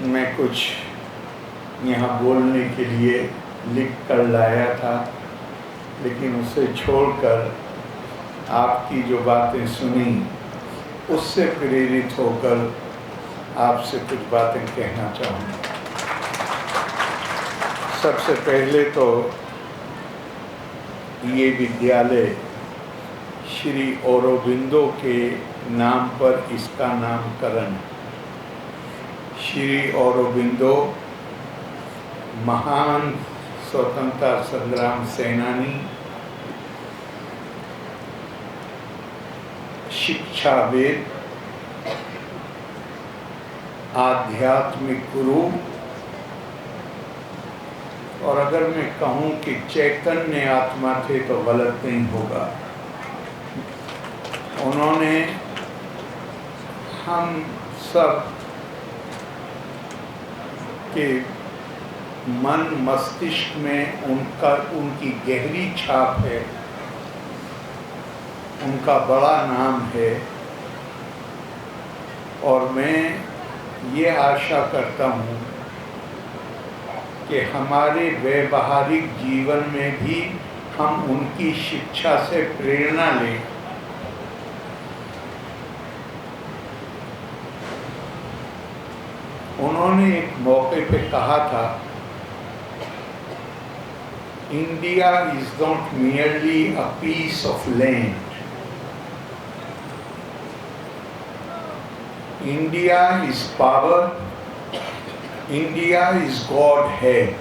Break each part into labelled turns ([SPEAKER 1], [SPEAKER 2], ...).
[SPEAKER 1] मैं कुछ यहाँ बोलने के लिए लिख कर लाया था, लेकिन उसे छोड़कर आपकी जो बातें सुनी उससे प्रेरित होकर आपसे कुछ बातें कहना चाहूँगा। सबसे पहले तो ये विद्यालय श्री औरोबिंदो के नाम पर इसका नामकरण है। श्री औरोबिंदो महान स्वतंत्रता संग्राम सेनानी, शिक्षाविद, आध्यात्मिक गुरु, और अगर मैं कहूँ कि चैतन्य आत्मा थे तो गलत नहीं होगा। उन्होंने हम सब के मन मस्तिष्क में उनकी गहरी छाप है, उनका बड़ा नाम है, और मैं ये आशा करता हूँ कि हमारे व्यवहारिक जीवन में भी हम उनकी शिक्षा से प्रेरणा लें। उन्होंने एक मौके पे कहा था, India is not merely a piece of land, India is power, India is god head.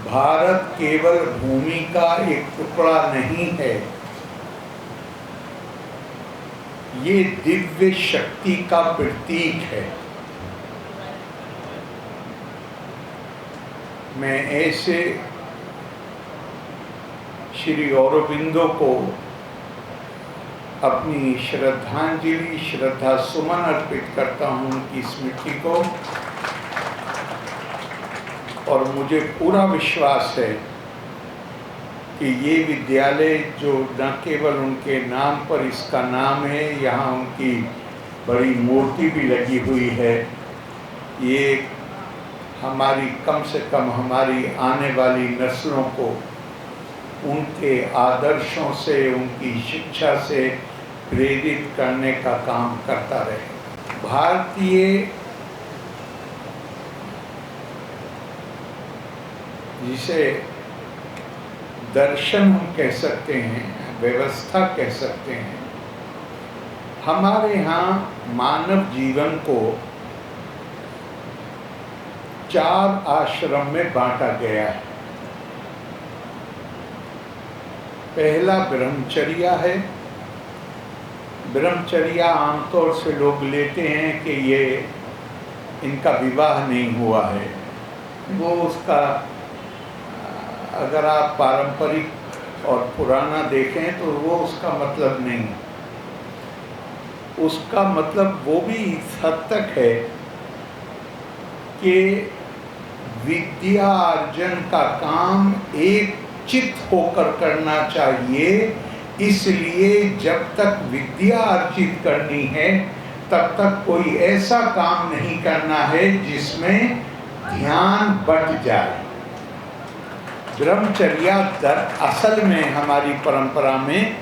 [SPEAKER 1] Bharat केवल भूमि का एक टुकड़ा नहीं है, ये दिव्य शक्ति का प्रतीक है। मैं ऐसे श्री औरोबिंदो को अपनी श्रद्धांजलि, श्रद्धा सुमन अर्पित करता हूँ उनकी स्मृति को, और मुझे पूरा विश्वास है कि ये विद्यालय जो न केवल उनके नाम पर इसका नाम है, यहाँ उनकी बड़ी मूर्ति भी लगी हुई है, ये हमारी कम से कम हमारी आने वाली नस्लों को उनके आदर्शों से, उनकी शिक्षा से प्रेरित करने का काम करता रहे। भारतीय जिसे दर्शन हम कह सकते हैं, व्यवस्था कह सकते हैं, हमारे यहाँ मानव जीवन को 4 आश्रम में बांटा गया है। पहला ब्रह्मचर्या है। ब्रह्मचर्या आमतौर से लोग लेते हैं कि ये इनका विवाह नहीं हुआ है। वो उसका अगर आप पारंपरिक और पुराना देखें तो वो उसका मतलब नहीं। उसका मतलब वो भी इस हद तक है कि विद्या अर्जन का काम एक चित्त होकर करना चाहिए। इसलिए जब तक विद्या अर्जित करनी है तब तक कोई ऐसा काम नहीं करना है जिसमें ध्यान बट जाए। ब्रह्मचर्या असल में हमारी परंपरा में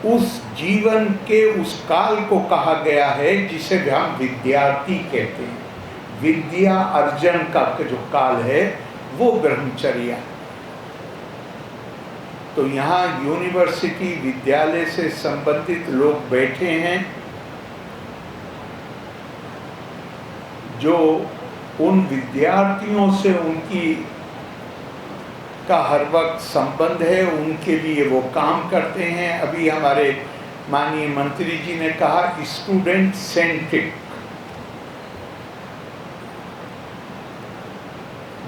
[SPEAKER 1] उस जीवन के उस काल को कहा गया है जिसे हम विद्यार्थी कहते हैं। विद्या अर्जन का जो काल है वो ब्रह्मचर्या। तो यहाँ यूनिवर्सिटी विद्यालय से संबंधित लोग बैठे हैं जो उन विद्यार्थियों से उनकी का हर वक्त संबंध है, उनके लिए वो काम करते हैं। अभी हमारे माननीय मंत्री जी ने कहा स्टूडेंट सेंट्रिक,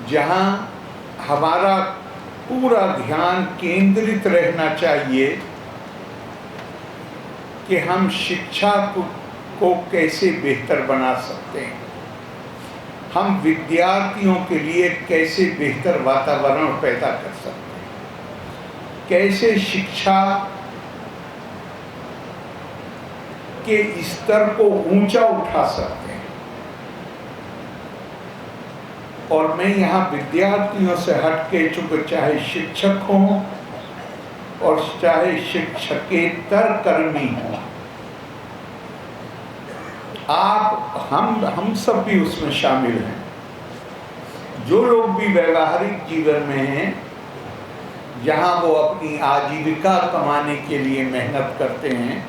[SPEAKER 1] जहाँ हमारा पूरा ध्यान केंद्रित रहना चाहिए कि हम शिक्षा को कैसे बेहतर बना सकते हैं, हम विद्यार्थियों के लिए कैसे बेहतर वातावरण पैदा कर सकते हैं, कैसे शिक्षा के स्तर को ऊंचा उठा सकते हैं। और मैं यहाँ विद्यार्थियों से हटके, चूंकि चाहे शिक्षक हों और चाहे शिक्षकेतर कर्मी हों, आप हम सब भी उसमें शामिल हैं। जो लोग भी व्यवहारिक जीवन में हैं, जहाँ वो अपनी आजीविका कमाने के लिए मेहनत करते हैं,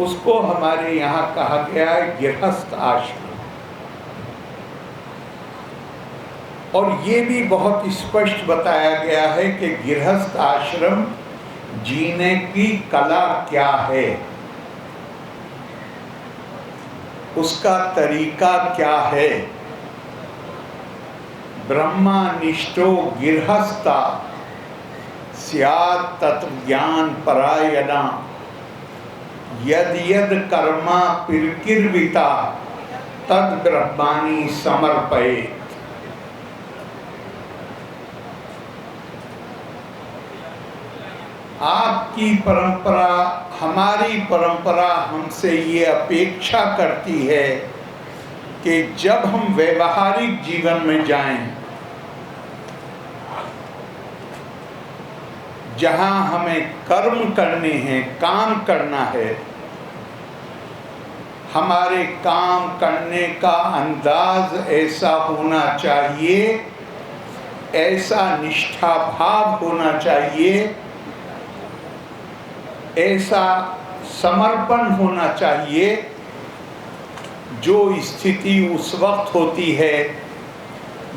[SPEAKER 1] उसको हमारे यहाँ कहा गया है गृहस्थ आश्रम। और ये भी बहुत स्पष्ट बताया गया है कि गृहस्थ आश्रम जीने की कला क्या है, उसका तरीका क्या है। ब्रह्मनिष्ठो गृहस्था स्यात् तत्ज्ञान परायणा यद यद कर्मा पिर्किर्विता तद ब्रह्माणि समर्पयेत्। आपकी परंपरा, हमारी परंपरा हमसे ये अपेक्षा करती है कि जब हम व्यवहारिक जीवन में जाएं, जहां हमें कर्म करने हैं, काम करना है, हमारे काम करने का अंदाज ऐसा होना चाहिए, ऐसा निष्ठा भाव होना चाहिए, ऐसा समर्पण होना चाहिए, जो स्थिति उस वक्त होती है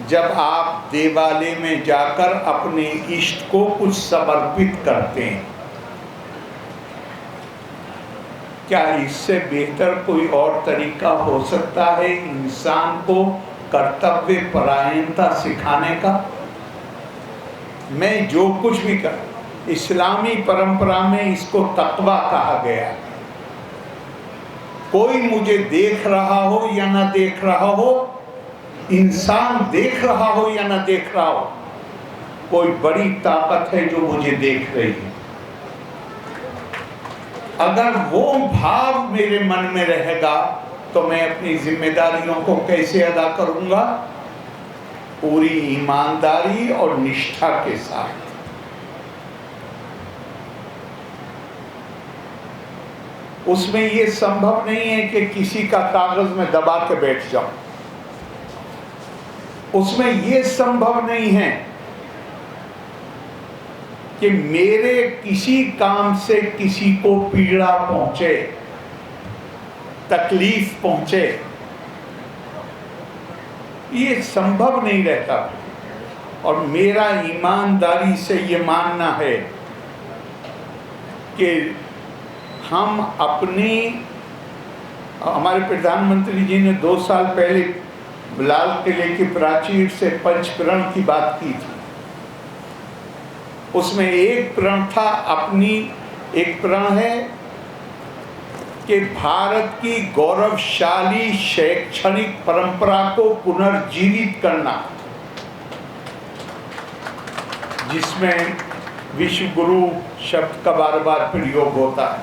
[SPEAKER 1] जब आप देवालय में जाकर अपने इष्ट को कुछ समर्पित करते हैं। क्या इससे बेहतर कोई और तरीका हो सकता है इंसान को कर्तव्य परायणता सिखाने का? मैं जो कुछ भी कर, इस्लामी परंपरा में इसको तक़वा कहा गया। कोई मुझे देख रहा हो या ना देख रहा हो, इंसान देख रहा हो या ना देख रहा हो, कोई बड़ी ताकत है जो मुझे देख रही है। अगर वो भाव मेरे मन में रहेगा तो मैं अपनी जिम्मेदारियों को कैसे अदा करूंगा? पूरी ईमानदारी और निष्ठा के साथ। उसमें ये संभव नहीं है कि किसी का कागज में दबा के बैठ जाऊं। उसमें ये संभव नहीं है कि मेरे किसी काम से किसी को पीड़ा पहुंचे, तकलीफ पहुंचे, ये संभव नहीं रहता। और मेरा ईमानदारी से ये मानना है कि हम हमारे प्रधानमंत्री जी ने 2 साल पहले लाल किले की प्राचीर से पंचप्रण की बात की थी। उसमें एक प्रण था, एक प्रण है कि भारत की गौरवशाली शैक्षणिक परंपरा को पुनर्जीवित करना, जिसमें विश्व गुरु शब्द का बार बार प्रयोग होता है।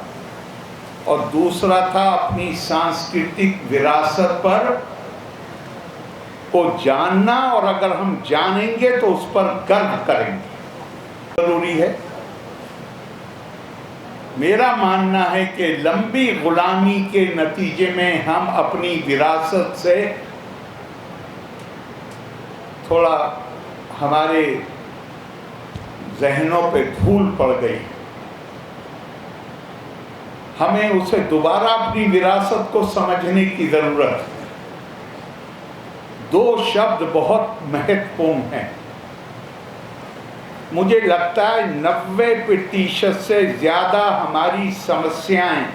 [SPEAKER 1] और दूसरा था अपनी सांस्कृतिक विरासत पर को जानना, और अगर हम जानेंगे तो उस पर गर्व करेंगे। जरूरी है। मेरा मानना है कि लंबी गुलामी के नतीजे में हम अपनी विरासत से थोड़ा, हमारे जहनों पे धूल पड़ गई। हमें उसे दोबारा अपनी विरासत को समझने की जरूरत है। 2 शब्द बहुत महत्वपूर्ण हैं। मुझे लगता है 90% से ज्यादा हमारी समस्याएं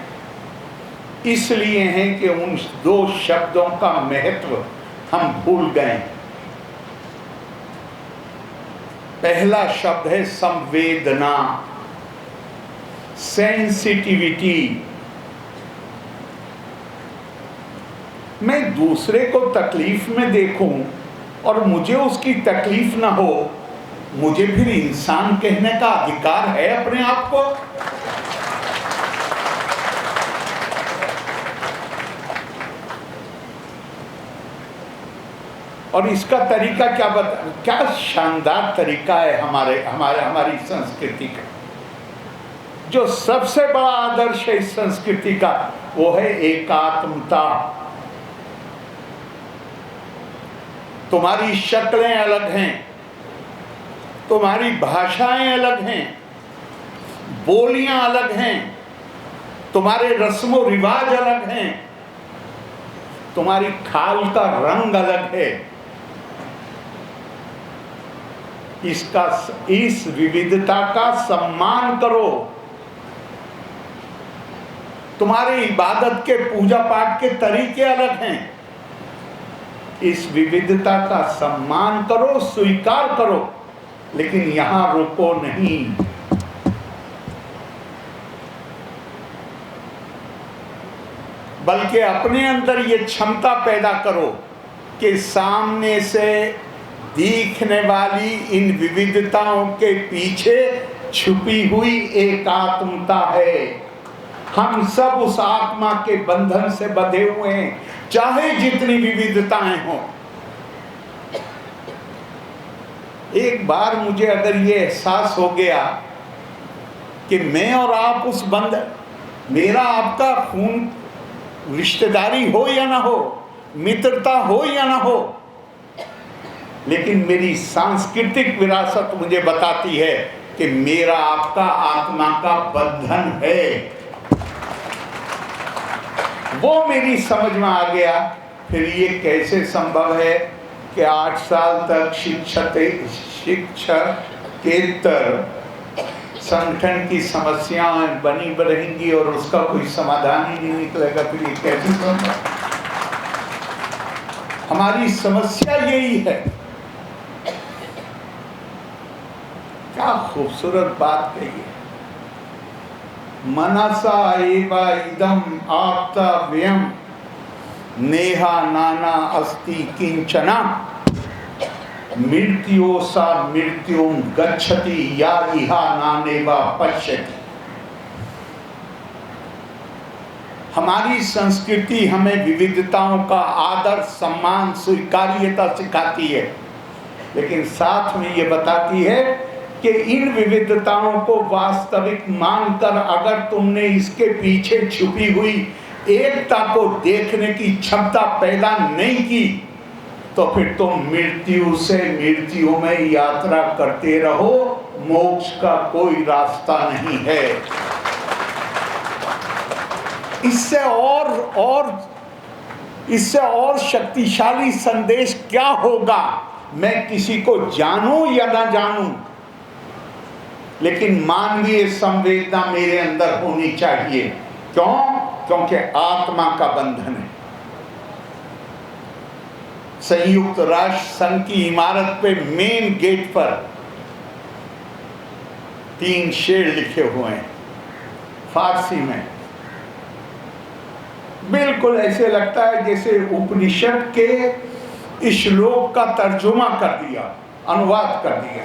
[SPEAKER 1] इसलिए हैं कि उन 2 शब्दों का महत्व हम भूल गए। पहला शब्द है संवेदना, सेंसिटिविटी। मैं दूसरे को तकलीफ में देखूं और मुझे उसकी तकलीफ ना हो, मुझे फिर इंसान कहने का अधिकार है अपने आप को? और इसका तरीका क्या शानदार तरीका है हमारी संस्कृति का। जो सबसे बड़ा आदर्श है इस संस्कृति का वो है एकात्मता। तुम्हारी शक्लें अलग हैं, तुम्हारी भाषाएं अलग हैं, बोलियां अलग हैं, तुम्हारे रस्मों रिवाज अलग हैं, तुम्हारी खाल का रंग अलग है। इस विविधता का सम्मान करो। तुम्हारे इबादत के पूजा पाठ के तरीके अलग हैं, इस विविधता का सम्मान करो, स्वीकार करो, लेकिन यहां रुको नहीं। बल्कि अपने अंदर ये क्षमता पैदा करो कि सामने से दिखने वाली इन विविधताओं के पीछे छुपी हुई एक आत्मता है। हम सब उस आत्मा के बंधन से बंधे हुए हैं, चाहे जितनी विविधताएं हों। एक बार मुझे अगर ये एहसास हो गया कि मैं और आप उस बंधन, मेरा आपका खून रिश्तेदारी हो या ना हो, मित्रता हो या ना हो, लेकिन मेरी सांस्कृतिक विरासत मुझे बताती है कि मेरा आपका आत्मा का बंधन है। वो मेरी समझ में आ गया। फिर ये कैसे संभव है कि 8 साल तक शिक्षकेतर संगठन की समस्याएं बनी रहेंगी और उसका कोई समाधान ही नहीं निकलेगा। फिर ये कैसे संभव? हमारी समस्या यही है। क्या खूबसूरत बात कही है। मनसा एवा इदम आप्तव्यम नेहा नाना अस्ति किंचना मृत्यो सा मृत्युं गच्छति या इहा नानेवा पश्यति। हमारी संस्कृति हमें विविधताओं का आदर, सम्मान, स्वीकार्यता सिखाती है, लेकिन साथ में ये बताती है कि इन विविधताओं को वास्तविक मानकर अगर तुमने इसके पीछे छुपी हुई एकता को देखने की क्षमता पैदा नहीं की तो फिर तुम मृत्यु से मृत्यु में यात्रा करते रहो, मोक्ष का कोई रास्ता नहीं है। इससे और शक्तिशाली संदेश क्या होगा? मैं किसी को जानूं या ना जानूं, लेकिन मानवीय संवेदना मेरे अंदर होनी चाहिए। क्यों? क्योंकि आत्मा का बंधन है। संयुक्त राष्ट्र संघ की इमारत पे मेन गेट पर 3 शेर लिखे हुए हैं फारसी में। बिल्कुल ऐसे लगता है जैसे उपनिषद के श्लोक का तर्जुमा कर दिया, अनुवाद कर दिया।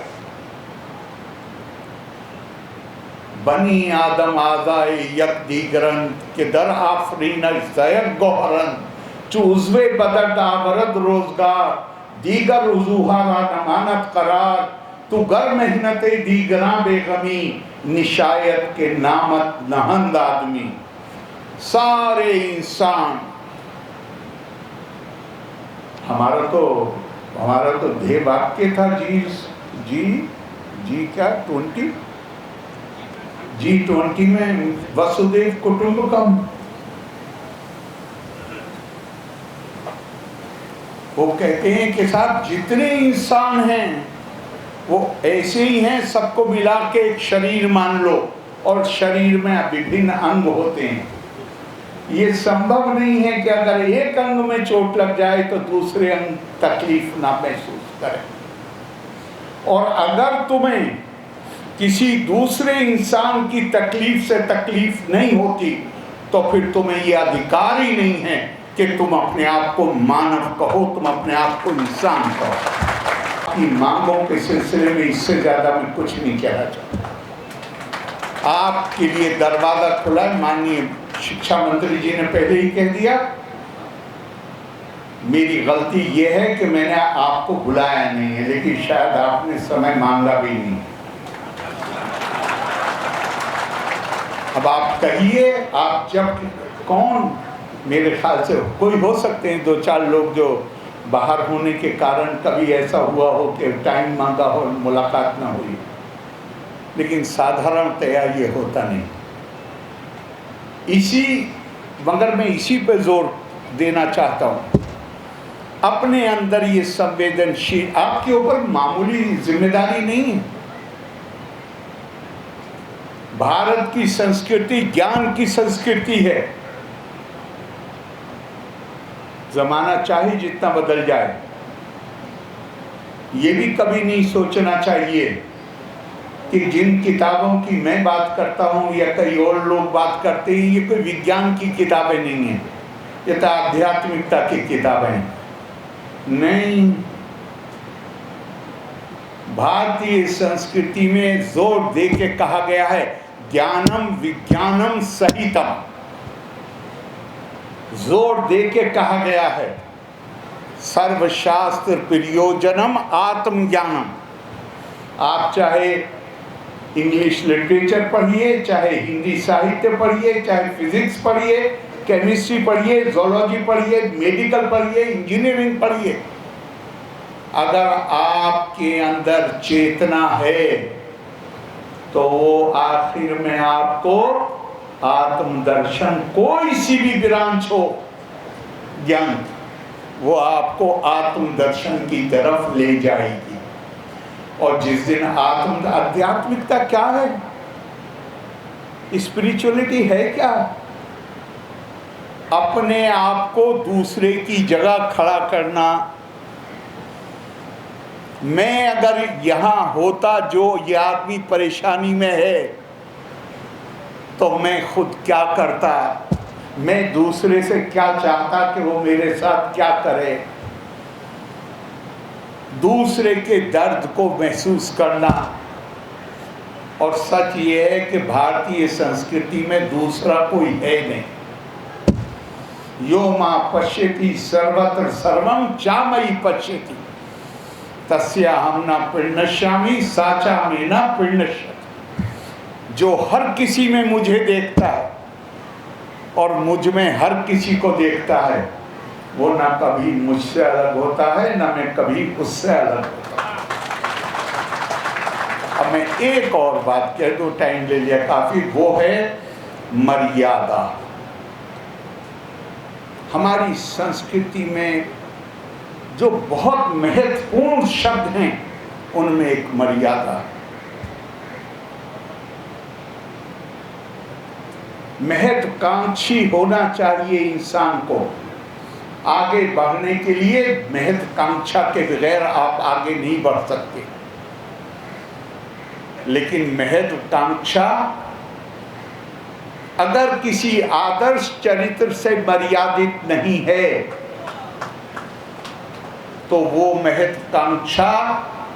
[SPEAKER 1] बनी आदम आदाए यक दीगरन के दर आफरीन जयक गोहरन चूजवे बदर दावरद रोजगार दीगर रुजुहारा नमानत करार तू गर मेहनते दीगरा बेगमी निशायत के नामत नहंद आदमी। सारे इंसान, हमारा तो ध्येय वाक्य था जी क्या 20 में वसुदेव कुटुंबकम। वो कहते हैं कि साहब जितने इंसान हैं वो ऐसे ही हैं, सबको मिला के एक शरीर मान लो, और शरीर में विभिन्न अंग होते हैं। ये संभव नहीं है कि अगर एक अंग में चोट लग जाए तो दूसरे अंग तकलीफ ना महसूस करें। और अगर तुम्हें किसी दूसरे इंसान की तकलीफ से तकलीफ नहीं होती तो फिर तुम्हें यह अधिकार ही नहीं है कि तुम अपने आप को मानव कहो, तुम अपने आप को इंसान कहो। आपकी मांगों के सिलसिले में इससे ज्यादा मैं कुछ नहीं कहना चाहता। आपके लिए दरवाजा खुला है। माननीय शिक्षा मंत्री जी ने पहले ही कह दिया मेरी गलती ये है कि मैंने आपको बुलाया नहीं है, लेकिन शायद आपने समय मांगा भी नहीं। अब आप कहिए, आप जब कौन, मेरे ख्याल से कोई हो सकते हैं 2-4 लोग जो बाहर होने के कारण कभी ऐसा हुआ हो कि टाइम मांगा हो, मुलाकात ना हुई, लेकिन साधारणतया ये होता नहीं। मगर मैं इसी पे जोर देना चाहता हूँ, अपने अंदर ये संवेदनशील, आपके ऊपर मामूली जिम्मेदारी नहीं है। भारत की संस्कृति ज्ञान की संस्कृति है। जमाना चाहे जितना बदल जाए, ये भी कभी नहीं सोचना चाहिए कि जिन किताबों की मैं बात करता हूँ या कई और लोग बात करते हैं, ये कोई विज्ञान की किताबें नहीं हैं, ये तो आध्यात्मिकता की किताबें हैं। नहीं, भारतीय संस्कृति में जोर दे के कहा गया है, ज्ञानम विज्ञानम सहितम, जोर दे के कहा गया है, सर्वशास्त्र प्रयोजनम आत्मज्ञानम। आप चाहे इंग्लिश लिटरेचर पढ़िए, चाहे हिंदी साहित्य पढ़िए, चाहे फिजिक्स पढ़िए, केमिस्ट्री पढ़िए, जोलॉजी पढ़िए, मेडिकल पढ़िए, इंजीनियरिंग पढ़िए, अगर आपके अंदर चेतना है तो वो आखिर में आपको आत्मदर्शन, कोई सी भी ब्रांच हो ज्ञान, वो आपको आत्मदर्शन की तरफ ले जाएगी। और जिस दिन आध्यात्मिकता क्या है, स्पिरिचुअलिटी है क्या? अपने आप को दूसरे की जगह खड़ा करना। मैं अगर यहाँ होता, जो ये आदमी परेशानी में है, तो मैं खुद क्या करता, मैं दूसरे से क्या चाहता कि वो मेरे साथ क्या करे, दूसरे के दर्द को महसूस करना। और सच ये है कि भारतीय संस्कृति में दूसरा कोई है नहीं। यो मां पश्यति सर्वत्र सर्वम चामयि पश्यति तस्याहं न प्रणश्यामि साचा में न प्रणश्यति। जो हर किसी में मुझे देखता है और मुझ में हर किसी को देखता है, वो ना कभी मुझसे अलग होता है, ना मैं कभी उससे अलग होता हूँ। अब मैं एक और बात कह दूं, टाइम ले लिया काफी, वो है मर्यादा। हमारी संस्कृति में जो बहुत महत्वपूर्ण शब्द हैं, उनमें एक मर्यादा है। महत्वाकांक्षी होना चाहिए इंसान को। आगे बढ़ने के लिए महत्वाकांक्षा के बगैर आप आगे नहीं बढ़ सकते। लेकिन महत्वाकांक्षा अगर किसी आदर्श चरित्र से मर्यादित नहीं है, तो वो महत्वाकांक्षा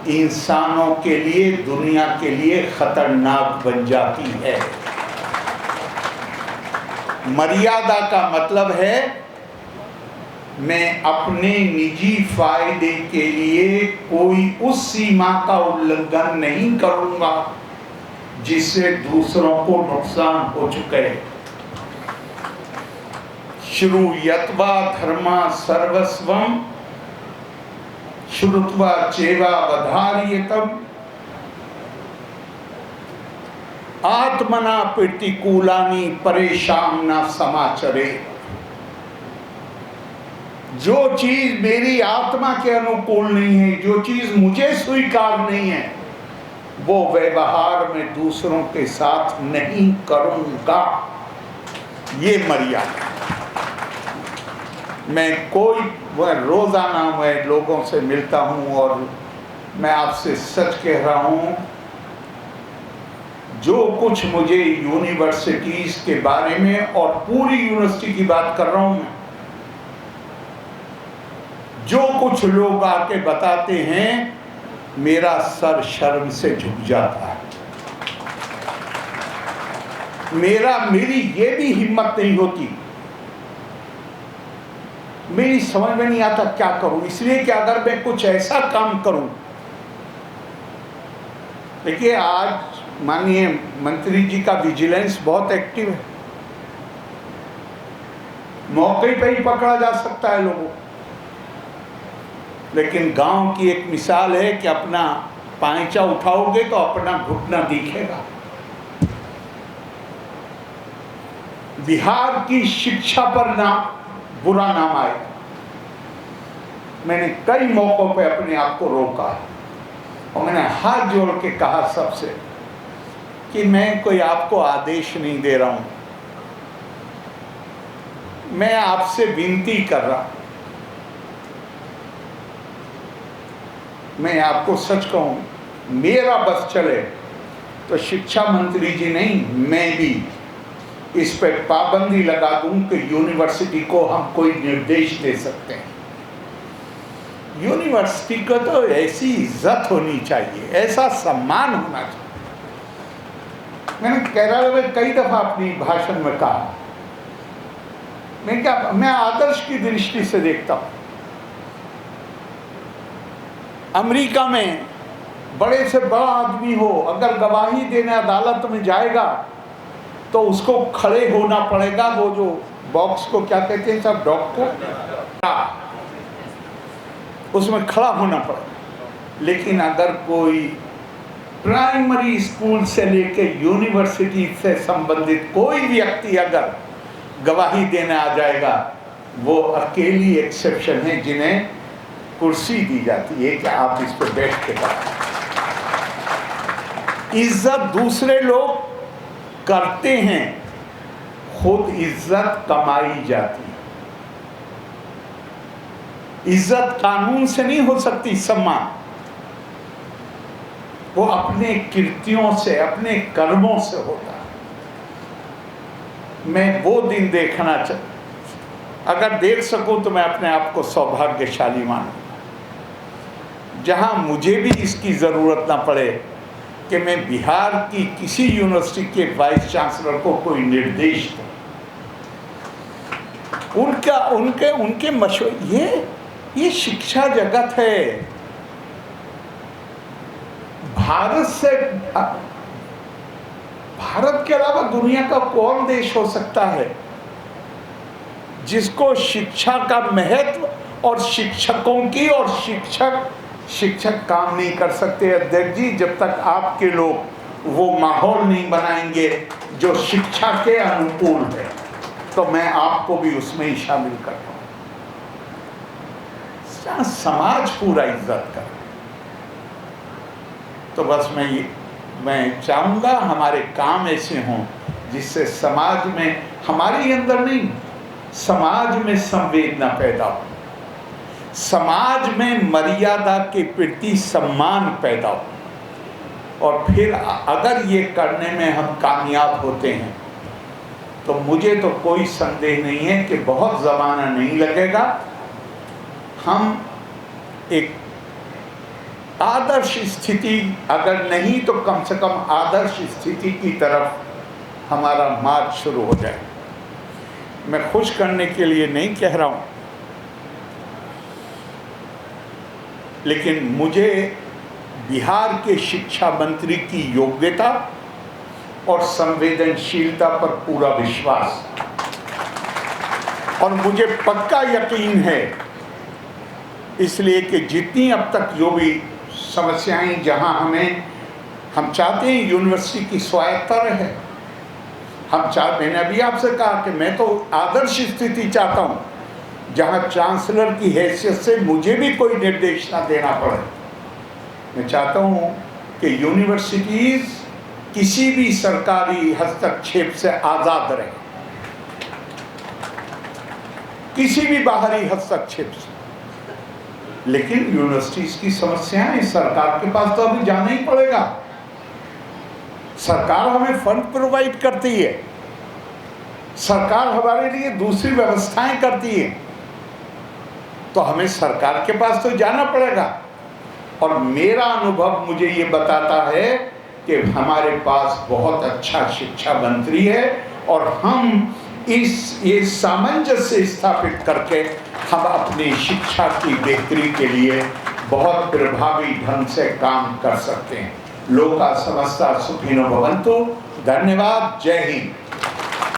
[SPEAKER 1] इंसानों के लिए, दुनिया के लिए खतरनाक बन जाती है। मर्यादा का मतलब है मैं अपने निजी फायदे के लिए कोई उस सीमा का उल्लंघन नहीं करूंगा जिससे दूसरों को नुकसान हो चुके। श्रूयत्वा धर्मा सर्वस्वम श्रुत्वा चेवा वधार्यतम आत्मना प्रतिकूलानि परेशान न समाचरे। जो चीज मेरी आत्मा के अनुकूल नहीं है, जो चीज मुझे स्वीकार नहीं है, वो व्यवहार में दूसरों के साथ नहीं करूंगा। ये मर्यादा। मैं रोजाना मैं लोगों से मिलता हूं और मैं आपसे सच कह रहा हूं, जो कुछ मुझे यूनिवर्सिटीज के बारे में, और पूरी यूनिवर्सिटी की बात कर रहा हूं मैं, जो कुछ लोग आके बताते हैं, मेरा सर शर्म से झुक जाता है। मेरी ये भी हिम्मत नहीं होती। मेरी समझ में नहीं आता क्या करूं, इसलिए कि अगर मैं कुछ ऐसा काम करूं। देखिए, आज माननीय मंत्री जी का विजिलेंस बहुत एक्टिव है, मौके पर ही पकड़ा जा सकता है लोगों। लेकिन गांव की एक मिसाल है कि अपना पांचा उठाओगे तो अपना घुटना दिखेगा। बिहार की शिक्षा पर बुरा नाम आए। मैंने कई मौकों पे अपने आप को रोका और मैंने हाथ जोड़ के कहा सबसे कि मैं कोई आपको आदेश नहीं दे रहा हूं, मैं आपसे विनती कर रहा हूं। मैं आपको सच कहूं, मेरा बस चले तो शिक्षा मंत्री जी नहीं, मैं भी इस पे पाबंदी लगा दूं कि यूनिवर्सिटी को हम कोई निर्देश दे सकते हैं। यूनिवर्सिटी को तो ऐसी इज्जत होनी चाहिए, ऐसा सम्मान होना चाहिए। मैंने केरल में कई दफा अपनी भाषण में कहा, मैं आदर्श की दृष्टि से देखता हूं। अमेरिका में बड़े से बड़ा आदमी हो, अगर गवाही देने अदालत में जाएगा तो उसको खड़े होना पड़ेगा। वो जो बॉक्स को क्या कहते हैं सब, डॉग को, उसमें खड़ा होना पड़ेगा। लेकिन अगर कोई प्राइमरी स्कूल से लेके यूनिवर्सिटी से संबंधित कोई व्यक्ति अगर गवाही देने आ जाएगा, वो अकेली एक्सेप्शन है जिन्हें कुर्सी दी जाती है कि आप इस पर बैठ के करें। इज्जत दूसरे लोग करते हैं, खुद इज्जत कमाई जाती है। इज्जत कानून से नहीं हो सकती, सम्मान वो अपने कृत्यों से, अपने कर्मों से होता है। मैं वो दिन देखना चाहता, अगर देख सकूं तो मैं अपने आप को सौभाग्यशाली मानूंगा जहां मुझे भी इसकी जरूरत ना पड़े कि मैं बिहार की किसी यूनिवर्सिटी के वाइस चांसलर को कोई निर्देश दूं। उनके मशवरे, ये शिक्षा जगत है। भारत के अलावा दुनिया का कौन देश हो सकता है जिसको शिक्षा का महत्व और शिक्षकों की, और शिक्षक काम नहीं कर सकते अध्यक्ष जी, जब तक आपके लोग वो माहौल नहीं बनाएंगे जो शिक्षा के अनुकूल है। तो मैं आपको भी उसमें ही शामिल करता हूं। समाज पूरा इज्जत करे। तो बस मैं चाहूंगा हमारे काम ऐसे हों जिससे समाज में, हमारे अंदर नहीं, समाज में संवेदना पैदा हो, समाज में मर्यादा के प्रति सम्मान पैदा हो। और फिर अगर ये करने में हम कामयाब होते हैं तो मुझे तो कोई संदेह नहीं है कि बहुत ज़माना नहीं लगेगा, हम एक आदर्श स्थिति, अगर नहीं तो कम से कम आदर्श स्थिति की तरफ हमारा मार्ग शुरू हो जाए। मैं खुश करने के लिए नहीं कह रहा हूँ, लेकिन मुझे बिहार के शिक्षा मंत्री की योग्यता और संवेदनशीलता पर पूरा विश्वास, और मुझे पक्का यकीन है, इसलिए कि जितनी अब तक जो भी समस्याएं, जहां हम चाहते हैं यूनिवर्सिटी की स्वायत्तता रहे। मैंने अभी आपसे कहा कि मैं तो आदर्श स्थिति चाहता हूं जहां चांसलर की हैसियत से मुझे भी कोई निर्देश ना देना पड़े। मैं चाहता हूं कि यूनिवर्सिटीज किसी भी सरकारी हस्तक्षेप से आज़ाद रहे, किसी भी बाहरी हस्तक्षेप से। लेकिन यूनिवर्सिटीज की समस्याएं सरकार के पास तो अभी जाना ही पड़ेगा। सरकार हमें फंड प्रोवाइड करती है, सरकार हमारे लिए दूसरी व्यवस्थाएं करती है, तो हमें सरकार के पास तो जाना पड़ेगा। और मेरा अनुभव मुझे ये बताता है कि हमारे पास बहुत अच्छा शिक्षा मंत्री है, और हम ये सामंजस्य स्थापित करके हम अपनी शिक्षा की बेहतरी के लिए बहुत प्रभावी ढंग से काम कर सकते हैं। लोका समस्ता सुखिनो भवन्तु। धन्यवाद। जय हिंद।